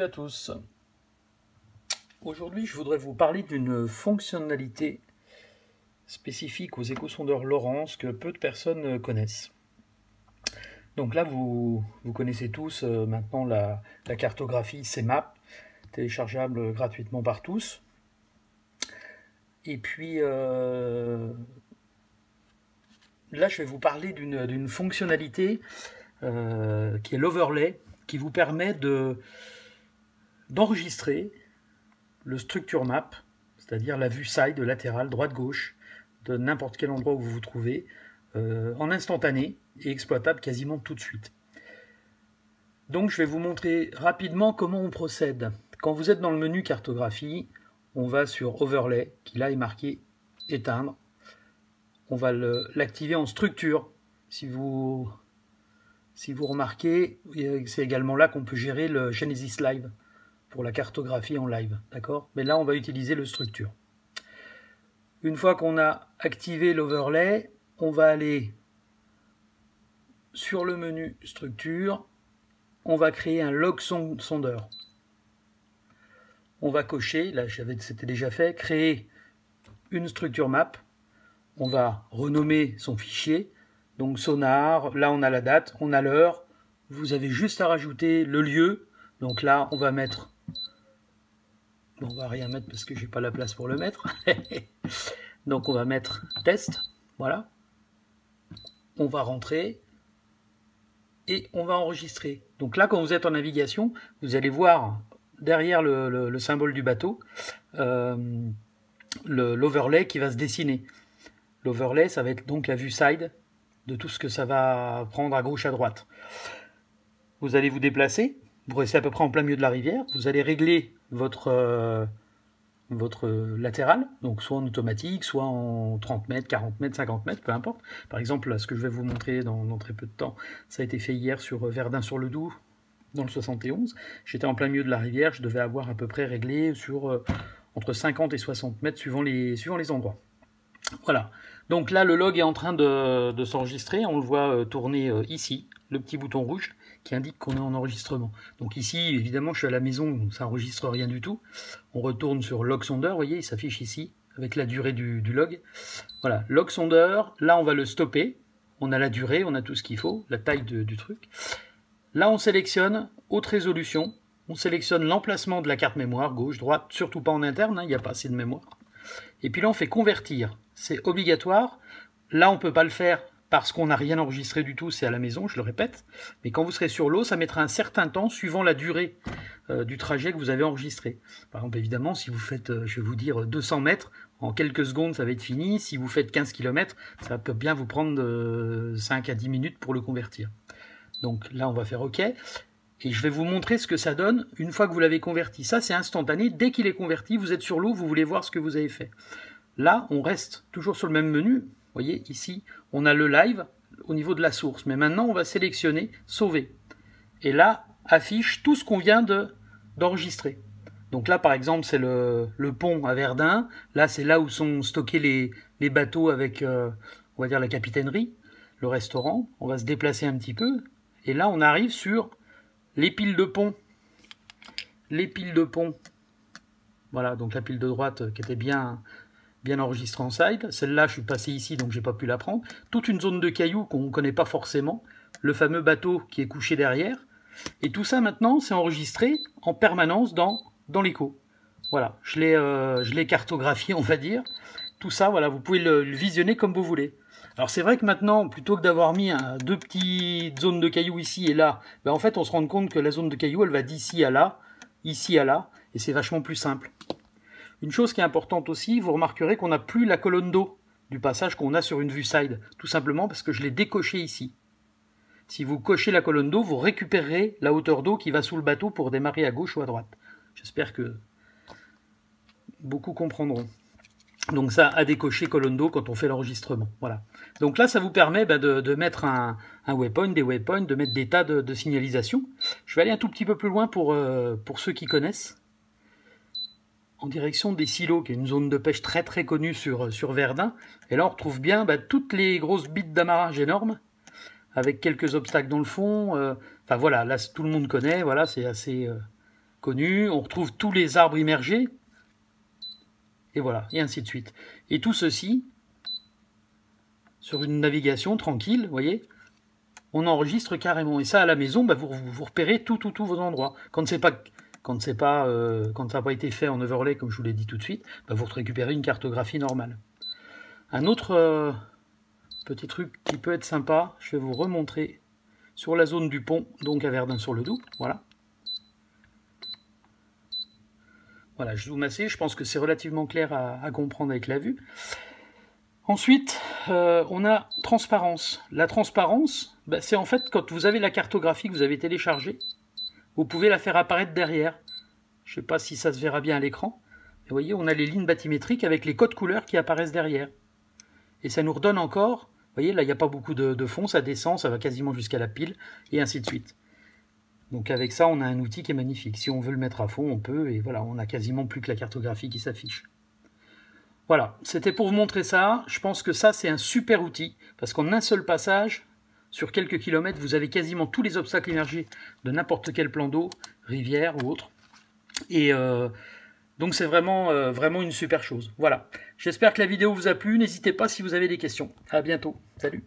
à tous. Aujourd'hui, je voudrais vous parler d'une fonctionnalité spécifique aux échosondeurs Lorentz que peu de personnes connaissent. Donc là, vous connaissez tous maintenant la cartographie CMAP, téléchargeable gratuitement par tous. Et puis là, je vais vous parler d'une fonctionnalité qui est l'overlay, qui vous permet d'enregistrer le structure map, c'est-à-dire la vue side, latérale, droite-gauche, de n'importe quel endroit où vous vous trouvez, en instantané et exploitable quasiment tout de suite. Donc je vais vous montrer rapidement comment on procède. Quand vous êtes dans le menu cartographie, on va sur Overlay, qui là est marqué éteindre. On va l'activer en structure. Si vous remarquez, c'est également là qu'on peut gérer le Genesis Live pour la cartographie en live, d'accord? Mais là, on va utiliser le structure. Une fois qu'on a activé l'overlay, on va aller sur le menu structure, on va créer un log sondeur. On va cocher, là c'était déjà fait, créer une structure map. On va renommer son fichier, donc sonar, là on a la date, on a l'heure, vous avez juste à rajouter le lieu, donc là on va mettre, bon, on va rien mettre parce que j'ai pas la place pour le mettre, donc on va mettre test, voilà, on va rentrer et on va enregistrer. Donc là quand vous êtes en navigation, vous allez voir derrière le symbole du bateau, l'overlay qui va se dessiner. L'overlay, ça va être donc la vue side de tout ce que ça va prendre à gauche, à droite. Vous allez vous déplacer, vous restez à peu près en plein milieu de la rivière, vous allez régler votre latéral, donc soit en automatique, soit en 30 mètres, 40 mètres, 50 mètres, peu importe. Par exemple, là, ce que je vais vous montrer dans très peu de temps, ça a été fait hier sur Verdun-sur-le-Doubs, dans le 71. J'étais en plein milieu de la rivière, je devais avoir à peu près réglé sur entre 50 et 60 mètres suivant les endroits. Voilà, donc là le log est en train de s'enregistrer, on le voit tourner ici, le petit bouton rouge qui indique qu'on est en enregistrement. Donc ici, évidemment, je suis à la maison, donc ça n'enregistre rien du tout. On retourne sur log sondeur, vous voyez, il s'affiche ici, avec la durée du log. Voilà, log sondeur, là on va le stopper, on a la durée, on a tout ce qu'il faut, la taille du truc. Là on sélectionne haute résolution, on sélectionne l'emplacement de la carte mémoire, gauche, droite, surtout pas en interne, il n'y a pas assez de mémoire. Et puis là on fait convertir, c'est obligatoire. Là on ne peut pas le faire parce qu'on n'a rien enregistré du tout, c'est à la maison, je le répète. Mais quand vous serez sur l'eau, ça mettra un certain temps suivant la durée du trajet que vous avez enregistré. Par exemple, évidemment, si vous faites, je vais vous dire, 200 mètres, en quelques secondes ça va être fini. Si vous faites 15 km, ça peut bien vous prendre 5 à 10 minutes pour le convertir. Donc là on va faire OK. Et je vais vous montrer ce que ça donne une fois que vous l'avez converti. Ça, c'est instantané. Dès qu'il est converti, vous êtes sur l'eau, vous voulez voir ce que vous avez fait. Là, on reste toujours sur le même menu. Vous voyez, ici, on a le live au niveau de la source. Mais maintenant, on va sélectionner « Sauver ». Et là, affiche tout ce qu'on vient d'enregistrer. Donc là, par exemple, c'est le pont à Verdun. Là, c'est là où sont stockés les bateaux avec, on va dire, la capitainerie, le restaurant. On va se déplacer un petit peu. Et là, on arrive sur les piles de pont. Les piles de pont. Voilà, donc la pile de droite qui était bien enregistrée en side. Celle-là, je suis passé ici, donc j'ai pas pu la prendre. Toute une zone de cailloux qu'on ne connaît pas forcément. Le fameux bateau qui est couché derrière. Et tout ça, maintenant, c'est enregistré en permanence dans l'écho. Voilà, je l'ai cartographié, on va dire. Tout ça, voilà, vous pouvez le visionner comme vous voulez. Alors c'est vrai que maintenant, plutôt que d'avoir mis deux petites zones de cailloux ici et là, ben en fait on se rend compte que la zone de cailloux, elle va d'ici à là, ici à là, et c'est vachement plus simple. Une chose qui est importante aussi, vous remarquerez qu'on n'a plus la colonne d'eau du passage qu'on a sur une vue side, tout simplement parce que je l'ai décoché ici. Si vous cochez la colonne d'eau, vous récupérerez la hauteur d'eau qui va sous le bateau pour démarrer à gauche ou à droite. J'espère que beaucoup comprendront. Donc ça, à décocher colonne d'eau quand on fait l'enregistrement. Voilà. Donc là, ça vous permet de mettre un waypoint, des waypoints, de mettre des tas de signalisations. Je vais aller un tout petit peu plus loin pour ceux qui connaissent. En direction des silos, qui est une zone de pêche très très connue sur Verdun. Et là, on retrouve bien toutes les grosses bites d'amarrage énormes, avec quelques obstacles dans le fond. Enfin voilà, là tout le monde connaît. Voilà, c'est assez connu. On retrouve tous les arbres immergés. Et voilà, et ainsi de suite. Et tout ceci, sur une navigation tranquille, vous voyez, on enregistre carrément. Et ça, à la maison, bah, vous repérez tous vos endroits. Quand ça n'a pas été fait en overlay, comme je vous l'ai dit tout de suite, bah, vous récupérez une cartographie normale. Un autre petit truc qui peut être sympa, je vais vous remontrer sur la zone du pont, donc à Verdun-sur-le-Doubs, voilà. Voilà, je zoome assez, je pense que c'est relativement clair à comprendre avec la vue. Ensuite, on a transparence. La transparence, bah, c'est en fait quand vous avez la cartographie que vous avez téléchargée, vous pouvez la faire apparaître derrière. Je ne sais pas si ça se verra bien à l'écran. Vous voyez, on a les lignes bathymétriques avec les codes couleurs qui apparaissent derrière. Et ça nous redonne encore, vous voyez, là il n'y a pas beaucoup de fond, ça descend, ça va quasiment jusqu'à la pile, et ainsi de suite. Donc avec ça, on a un outil qui est magnifique. Si on veut le mettre à fond, on peut, et voilà, on a quasiment plus que la cartographie qui s'affiche. Voilà, c'était pour vous montrer ça. Je pense que ça, c'est un super outil, parce qu'en un seul passage, sur quelques kilomètres, vous avez quasiment tous les obstacles immergés de n'importe quel plan d'eau, rivière ou autre. Et donc c'est vraiment une super chose. Voilà, j'espère que la vidéo vous a plu. N'hésitez pas si vous avez des questions. À bientôt, salut.